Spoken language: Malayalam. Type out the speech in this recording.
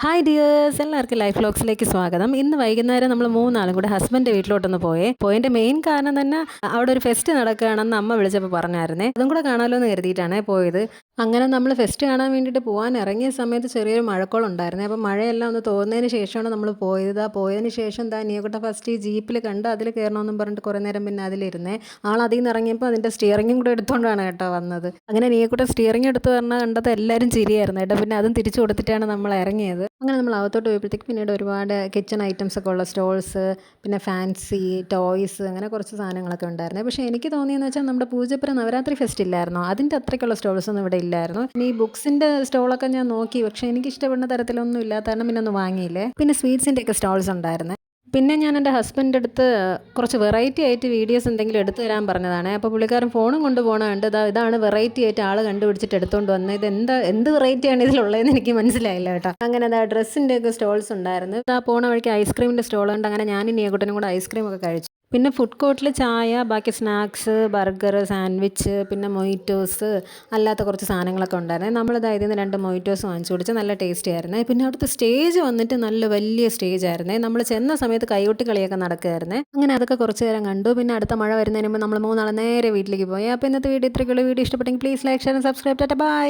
ഹായ് ഡിയേഴ്സ്, എല്ലാവർക്കും ലൈഫ് വ്ലോഗ്സിലേക്ക് സ്വാഗതം. ഇന്ന് വൈകുന്നേരം നമ്മൾ മൂന്നാളും കൂടെ ഹസ്ബൻഡ് വീട്ടിലോട്ടൊന്ന് പോയതിൻ്റെ മെയിൻ കാരണം തന്നെ അവിടെ ഒരു ഫെസ്റ്റ് നടക്കുകയാണെന്ന് അമ്മ വിളിച്ചപ്പോൾ പറഞ്ഞായിരുന്നേ. അതും കൂടെ കാണാമല്ലോ എന്ന് കരുതിയിട്ടാണ് പോയത്. അങ്ങനെ നമ്മൾ ഫെസ്റ്റ് കാണാൻ വേണ്ടിയിട്ട് പോകാൻ ഇറങ്ങിയ സമയത്ത് ചെറിയൊരു മഴക്കോളുണ്ടായിരുന്നേ. അപ്പോൾ മഴയെല്ലാം ഒന്ന് തോന്നുന്നതിന് ശേഷമാണ് നമ്മൾ പോയത്. പോയതിന് ശേഷം നീയക്കുട്ട ഫസ്റ്റ് ഈ ജീപ്പിൽ കണ്ട് അതിൽ കയറണമെന്നും പറഞ്ഞിട്ട് കുറേ നേരം പിന്നെ അതിലിരുന്നേ. അതിൽ നിന്ന് ഇറങ്ങിയപ്പോൾ അതിൻ്റെ സ്റ്റിയറിങ്ങും കൂടെ എടുത്തുകൊണ്ടാണ് കേട്ടോ വന്നത്. അങ്ങനെ നീയക്കുട്ട സ്റ്റിയറിംഗ് എടുത്ത് പറഞ്ഞാൽ കണ്ടത് എല്ലാവരും ചിരിയായിരുന്നു കേട്ടോ. പിന്നെ അതും തിരിച്ചു കൊടുത്തിട്ടാണ് നമ്മൾ ഇറങ്ങിയത്. അങ്ങനെ നമ്മൾ അകത്തോട്ട് പോയപ്പോഴത്തേക്ക് പിന്നീട് ഒരുപാട് കിച്ചൺ ഐറ്റംസ് ഒക്കെ ഉള്ള സ്റ്റോൾസ്, പിന്നെ ഫാൻസി ടോയ്സ്, അങ്ങനെ കുറച്ച് സാധനങ്ങളൊക്കെ ഉണ്ടായിരുന്നു. പക്ഷേ എനിക്ക് തോന്നിയെന്ന് വെച്ചാൽ നമ്മുടെ പൂജപ്പുര നവരാത്രി ഫെസ്റ്റ് ഇല്ലായിരുന്നോ, അതിൻ്റെ അത്രയ്ക്കുള്ള സ്റ്റോൾസ് ഒന്നും ഇവിടെ ഇല്ലായിരുന്നു. ഇനി ഈ ബുക്സിൻ്റെ സ്റ്റോളൊക്കെ ഞാൻ നോക്കി, പക്ഷേ എനിക്ക് ഇഷ്ടപ്പെടുന്ന തരത്തിലൊന്നും ഇല്ലാത്ത കാരണം പിന്നെ ഒന്നും വാങ്ങിയില്ലേ. പിന്നെ സ്വീറ്റ്സിൻ്റെ ഒക്കെ സ്റ്റോൾസ് ഉണ്ടായിരുന്നു. പിന്നെ ഞാൻ എൻ്റെ ഹസ്ബൻഡിൻ്റെ അടുത്ത് കുറച്ച് വെറൈറ്റി ആയിട്ട് വീഡിയോസ് എന്തെങ്കിലും എടുത്തു തരാൻ പറഞ്ഞതാണ്. അപ്പോൾ പുള്ളിക്കാരൻ ഫോണും കൊണ്ട് പോകണുണ്ട്. ഇതാണ് വെറൈറ്റി ആയിട്ട് ആൾ കണ്ടുപിടിച്ചിട്ട് എടുത്തുകൊണ്ട് വന്നത്. എന്ത് വെറൈറ്റിയാണ് ഇതിലുള്ളതെന്ന് എനിക്ക് മനസ്സിലായില്ല കേട്ടോ. അങ്ങനെ ഡ്രസ്സിൻ്റെ ഒക്കെ സ്റ്റോൾസ് ഉണ്ടായിരുന്നു. പോണ വഴിക്ക് ഐസ്ക്രീമിൻ്റെ സ്റ്റോളുണ്ട്. അങ്ങനെ ഞാനും നീയക്കുട്ടനും കൂടെ ഐസ്ക്രീം ഒക്കെ കഴിച്ചു. പിന്നെ ഫുഡ് കോർട്ടിൽ ചായ, ബാക്കി സ്നാക്സ്, ബർഗർ, സാൻഡ്വിച്ച്, പിന്നെ മൊയ്റ്റോസ്, അല്ലാത്ത കുറച്ച് സാധനങ്ങളൊക്കെ ഉണ്ടായിരുന്നു. നമ്മളിതായത് നിന്ന് 2 മൊയ്റ്റോസ് വാങ്ങിച്ചു കുടിച്ച് നല്ല ടേസ്റ്റി ആയിരുന്നു. പിന്നെ അവിടുത്തെ സ്റ്റേജ് വന്നിട്ട് നല്ല വലിയ സ്റ്റേജ് ആയിരുന്നേ. നമ്മൾ ചെന്ന സമയത്ത് കൈകൊട്ടി കളിയൊക്കെ നടക്കുമായിരുന്നേ. അങ്ങനെ അതൊക്കെ കുറച്ച് നേരം കണ്ടു. പിന്നെ അടുത്ത മഴ വരുന്നതിന് മുമ്പ് നമ്മൾ മൂന്നാളെ നേരെ വീട്ടിലേക്ക് പോയി. അപ്പോൾ ഇന്നത്തെ വീഡിയോ ഇത്രയ്ക്കുള്ള. വീഡിയോ ഇഷ്ടപ്പെട്ടെങ്കിൽ please like, share, subscribe. Tata, by.